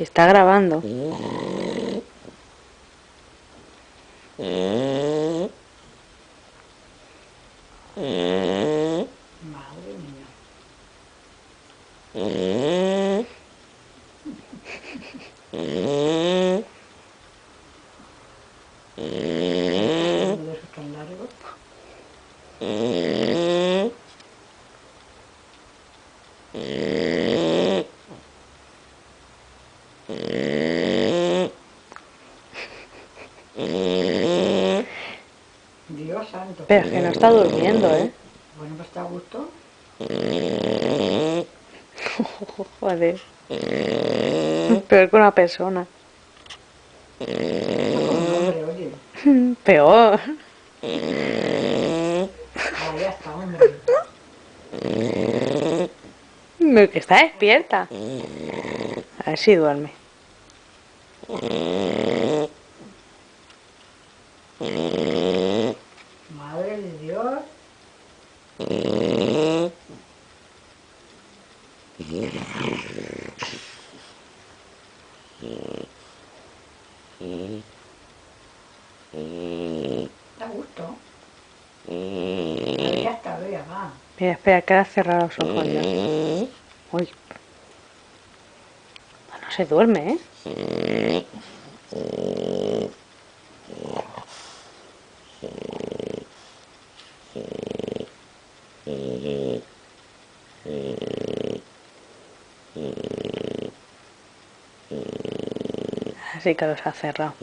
Si está grabando. Madre mía. ¿Uno de esos tan largos? Dios santo. Pero es que no está durmiendo, ¿eh? Bueno, pues está a gusto. Joder. Peor que una persona. Está como un hombre, oye. Peor. Ah, ya está, hombre. Que está despierta. A ver si duerme. Madre de Dios. Está a gusto. Ya está, vea, va. Mira, espera, que ahora cerrar los ojos ya. Uy. No se duerme, ¿eh? Así que los ha cerrado.